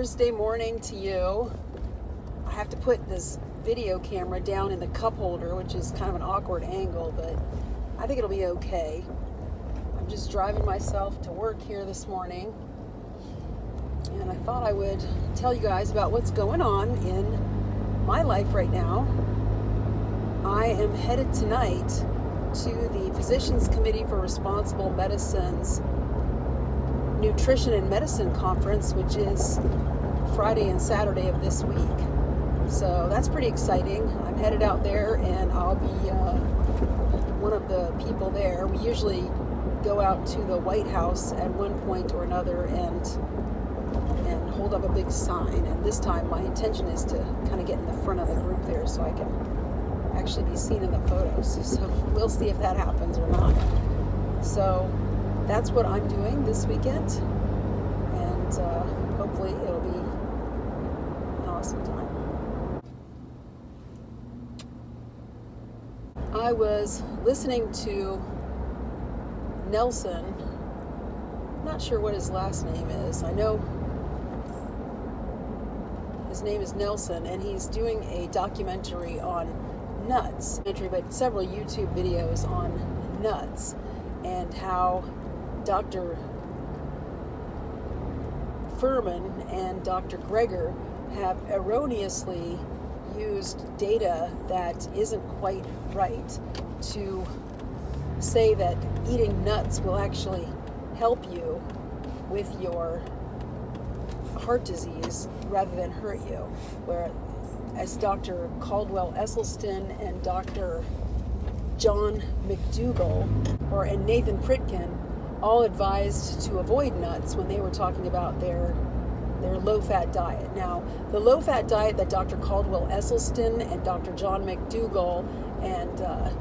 Thursday morning to you. I have to put this video camera down in the cup holder, which is kind of an awkward angle, but I think it'll be okay. I'm just driving myself to work here this morning, and I thought I would tell you guys about what's going on in my life right now. I am headed tonight to the Physicians Committee for Responsible Medicine's Nutrition and Medicine Conference, which is Friday and Saturday of this week. So that's pretty exciting. I'm headed out there, and I'll be one of the people there. We usually go out to the White House at one point or another and hold up a big sign. And this time my intention is to kind of get in the front of the group there so I can actually be seen in the photos. So we'll see if that happens or not. So that's what I'm doing this weekend, and hopefully it'll be an awesome time. I was listening to Nelson. I'm not sure what his last name is. I know his name is Nelson, and he's doing a documentary on nuts, but several YouTube videos on nuts, and how Dr. Fuhrman and Dr. Gregor have erroneously used data that isn't quite right to say that eating nuts will actually help you with your heart disease rather than hurt you. Whereas Dr. Caldwell, Esselstyn, and Dr. John McDougall and Nathan Pritkin all advised to avoid nuts when they were talking about their low-fat diet. Now, the low-fat diet that Dr. Caldwell Esselstyn and Dr. John McDougall and Dr.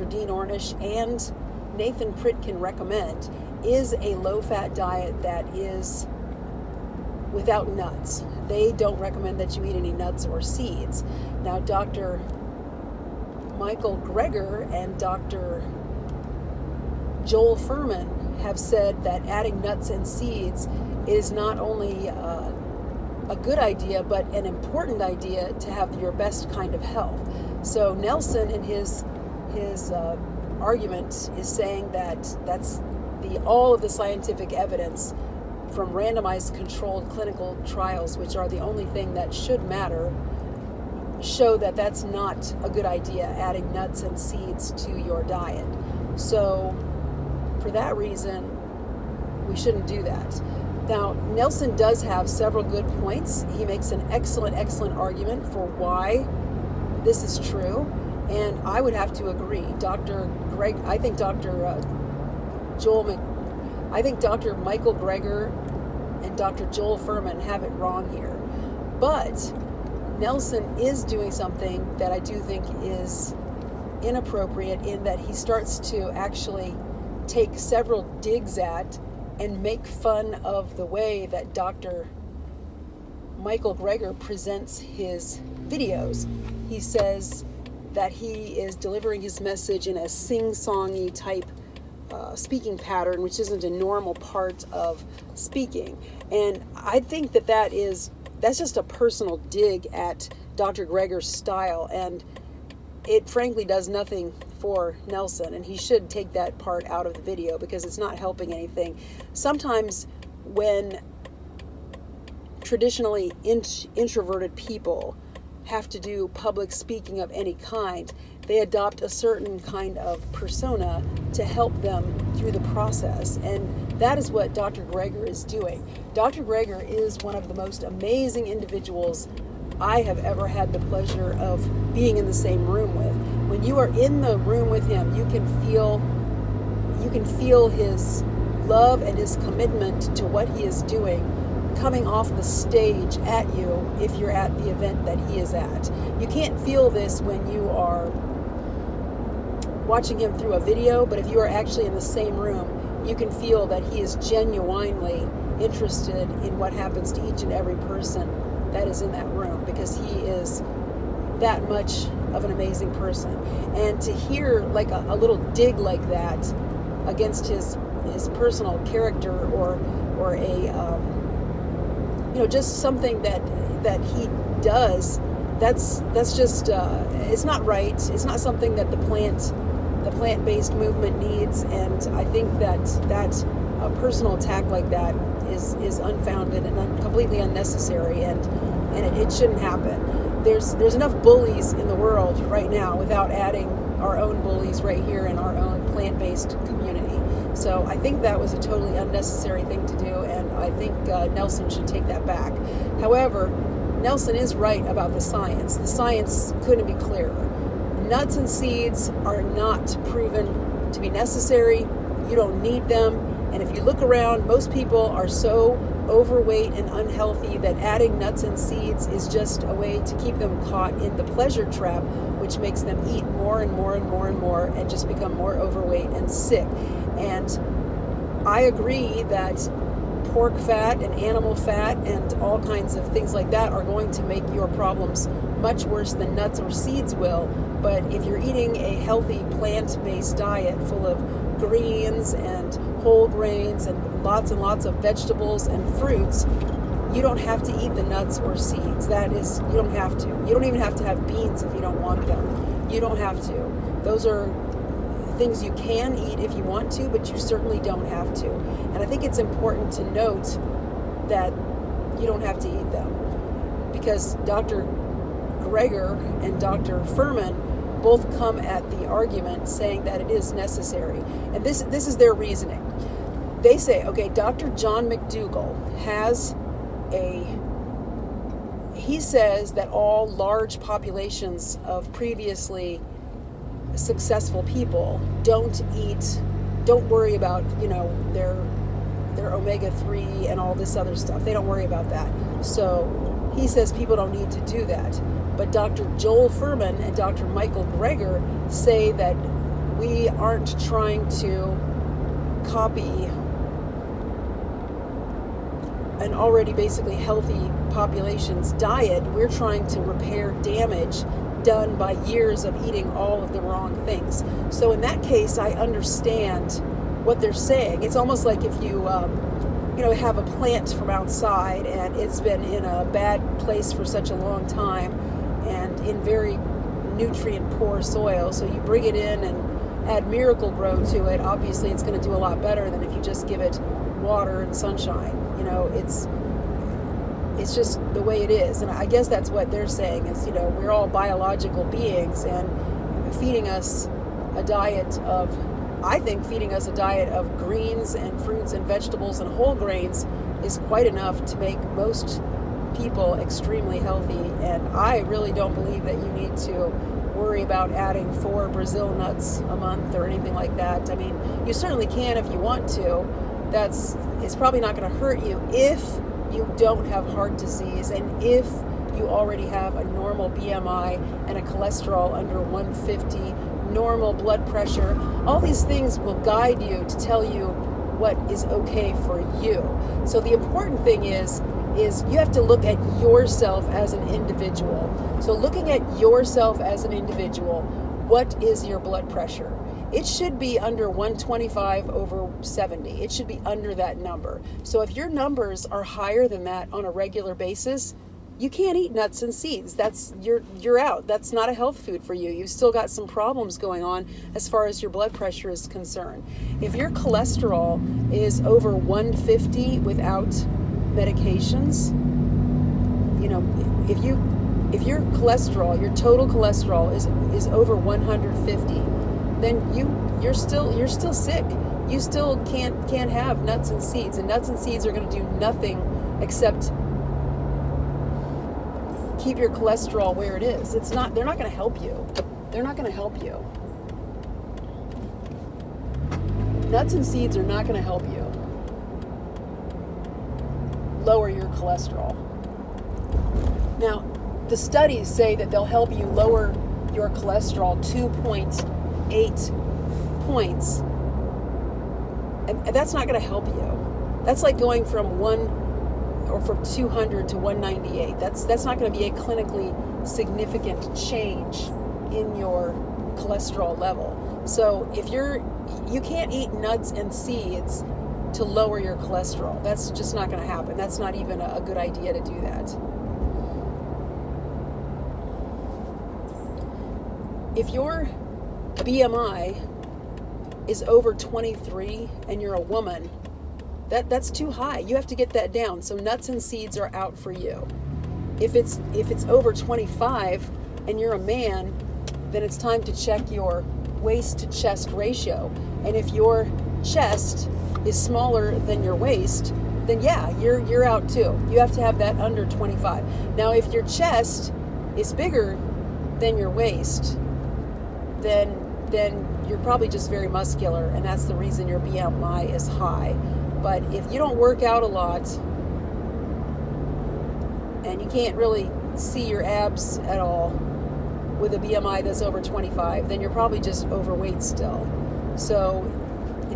Dean Ornish and Nathan Pritkin recommend is a low-fat diet that is without nuts. They don't recommend that you eat any nuts or seeds. Now, Dr. Michael Gregor and Dr. Joel Fuhrman have said that adding nuts and seeds is not only a good idea, but an important idea to have your best kind of health. So Nelson, in his argument, is saying that all of the scientific evidence from randomized controlled clinical trials, which are the only thing that should matter, show that that's not a good idea, adding nuts and seeds to your diet. So for that reason, we shouldn't do that. Now, Nelson does have several good points. He makes an excellent argument for why this is true, and I would have to agree. I think Dr. Michael Gregor and Dr. Joel Fuhrman have it wrong here. But Nelson is doing something that I do think is inappropriate, in that he starts to actually take several digs at and make fun of the way that Dr. Michael Gregor presents his videos. He says that he is delivering his message in a sing-songy type speaking pattern, which isn't a normal part of speaking. And I think that's just a personal dig at Dr. Gregor's style, and it frankly does nothing for Nelson, and he should take that part out of the video because it's not helping anything. Sometimes when traditionally introverted people have to do public speaking of any kind, they adopt a certain kind of persona to help them through the process, and that is what Dr. Gregor is doing. Dr. Gregor is one of the most amazing individuals I have ever had the pleasure of being in the same room with. When you are in the room with him, you can feel his love and his commitment to what he is doing coming off the stage at you if you're at the event that he is at. You can't feel this when you are watching him through a video, but if you are actually in the same room, you can feel that he is genuinely interested in what happens to each and every person that is in that room, because he is that much of an amazing person. And to hear like a little dig like that against his personal character or a just something that he does. That's just it's not right. It's not something that the plant-based movement needs, and I think that a personal attack like that is unfounded and completely unnecessary, and it shouldn't happen. There's enough bullies in the world right now without adding our own bullies right here in our own plant-based community. So I think that was a totally unnecessary thing to do, and I think Nelson should take that back. However, Nelson is right about the science. The science couldn't be clearer. Nuts and seeds are not proven to be necessary. You don't need them. And if you look around, most people are so overweight and unhealthy that adding nuts and seeds is just a way to keep them caught in the pleasure trap, which makes them eat more and more and more and more and just become more overweight and sick. And I agree that pork fat and animal fat and all kinds of things like that are going to make your problems much worse than nuts or seeds will. But if you're eating a healthy plant-based diet full of greens and whole grains and lots of vegetables and fruits, you don't have to eat the nuts or seeds. You don't have to. You don't even have to have beans if you don't want them. You don't have to. Those are things you can eat if you want to, but you certainly don't have to. And I think it's important to note that you don't have to eat them, because Dr. Gregor and Dr. Fuhrman both come at the argument saying that it is necessary. And this is their reasoning. They say, okay, Dr. John McDougall he says that all large populations of previously successful people don't worry about, their omega-3 and all this other stuff. They don't worry about that. So he says people don't need to do that. But Dr. Joel Fuhrman and Dr. Michael Gregor say that we aren't trying to copy an already basically healthy population's diet. We're trying to repair damage done by years of eating all of the wrong things. So in that case, I understand what they're saying. It's almost like if you have a plant from outside and it's been in a bad place for such a long time and in very nutrient poor soil, so you bring it in and add Miracle Grow to it. Obviously it's going to do a lot better than if you just give it water and sunshine. It's just the way it is. And I guess that's what they're saying is, we're all biological beings, and feeding us a diet of greens and fruits and vegetables and whole grains is quite enough to make most people extremely healthy. And I really don't believe that you need to worry about adding 4 Brazil nuts a month or anything like that. I mean, you certainly can if you want to. It's probably not going to hurt you if you don't have heart disease, and if you already have a normal BMI and a cholesterol under 150, normal blood pressure. All these things will guide you to tell you what is okay for you. So the important thing is you have to look at yourself as an individual. So looking at yourself as an individual, what is your blood pressure? It should be under 125/70. It should be under that number. So if your numbers are higher than that on a regular basis, you can't eat nuts and seeds. You're out. That's not a health food for you. You've still got some problems going on as far as your blood pressure is concerned. If your cholesterol is over 150 without medications, if your cholesterol, your total cholesterol is over 150, then you're still sick. You still can't have nuts and seeds, and nuts and seeds are going to do nothing except keep your cholesterol where it is. They're not going to help you. They're not going to help you. Nuts and seeds are not going to help you lower your cholesterol. Now, the studies say that they'll help you lower your cholesterol 2.8 points. And that's not going to help you. That's like going from 200 to 198. That's not going to be a clinically significant change in your cholesterol level. So if you can't eat nuts and seeds to lower your cholesterol. That's just not going to happen. That's not even a good idea to do that. If your BMI is over 23 and you're a woman, that's too high. You have to get that down. So nuts and seeds are out for you. If it's over 25 and you're a man, then it's time to check your waist to chest ratio. And if your chest is smaller than your waist, then yeah, you're out too. You have to have that under 25. Now, if your chest is bigger than your waist, then you're probably just very muscular, and that's the reason your BMI is high. But if you don't work out a lot and you can't really see your abs at all with a BMI that's over 25, then you're probably just overweight still. So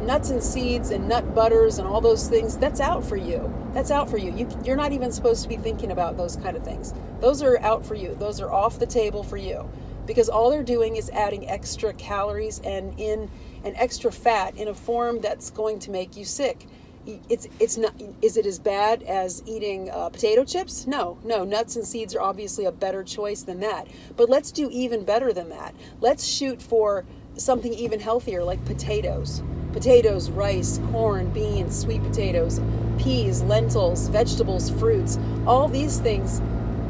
nuts and seeds and nut butters and all those things, that's out for you. That's out for you. You're not even supposed to be thinking about those kind of things. Those are out for you. Those are off the table for you, because all they're doing is adding extra calories and in an extra fat in a form that's going to make you sick. It's not. Is it as bad as eating potato chips? No. Nuts and seeds are obviously a better choice than that. But let's do even better than that. Let's shoot for something even healthier, like potatoes. Potatoes, rice, corn, beans, sweet potatoes, peas, lentils, vegetables, fruits. All these things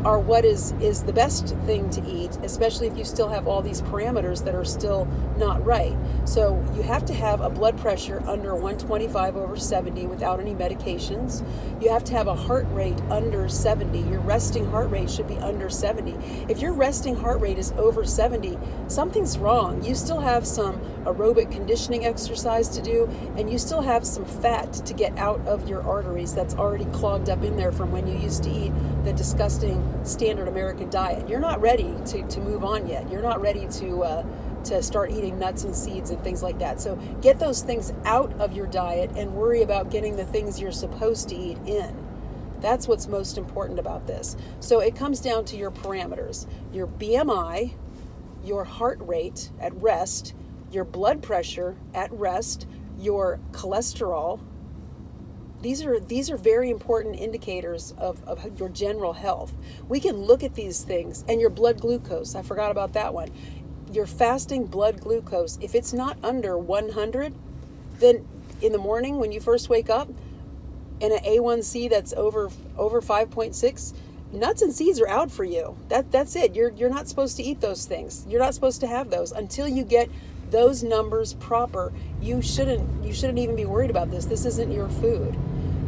are what is the best thing to eat, especially if you still have all these parameters that are still not right. So you have to have a blood pressure under 125/70 without any medications. You have to have a heart rate under 70. Your resting heart rate should be under 70. If your resting heart rate is over 70, something's wrong. You still have some aerobic conditioning exercise to do, and you still have some fat to get out of your arteries that's already clogged up in there from when you used to eat the disgusting standard American diet. You're not ready to move on yet. You're not ready to start eating nuts and seeds and things like that. So get those things out of your diet and worry about getting the things you're supposed to eat in. That's what's most important about this. So it comes down to your parameters: your BMI, your heart rate at rest, your blood pressure at rest, your cholesterol. These are very important indicators of your general health. We can look at these things, and your blood glucose. I forgot about that one. Your fasting blood glucose, if it's not under 100, then in the morning when you first wake up, and an A1C that's over 5.6, nuts and seeds are out for you. That's it. You're not supposed to eat those things. You're not supposed to have those until you get those numbers proper. You shouldn't even be worried about this. This isn't your food.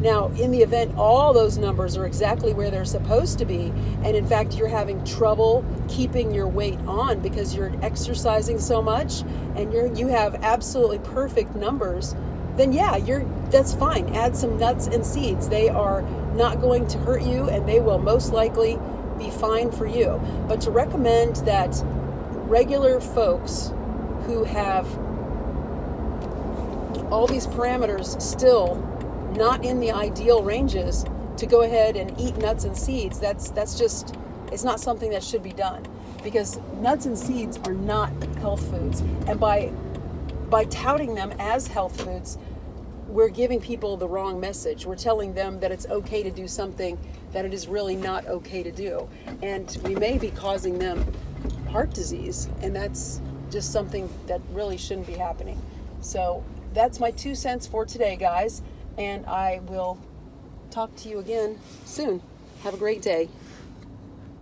Now, in the event all those numbers are exactly where they're supposed to be, and in fact you're having trouble keeping your weight on because you're exercising so much and you have absolutely perfect numbers, then yeah, that's fine. Add some nuts and seeds. They are not going to hurt you, and they will most likely be fine for you. But to recommend that regular folks who have all these parameters still not in the ideal ranges to go ahead and eat nuts and seeds, that's just, it's not something that should be done, because nuts and seeds are not health foods. And by touting them as health foods, we're giving people the wrong message. We're telling them that it's okay to do something that it is really not okay to do. And we may be causing them heart disease, and that's just something that really shouldn't be happening. So that's my 2 cents for today, guys. And I will talk to you again soon. Have a great day.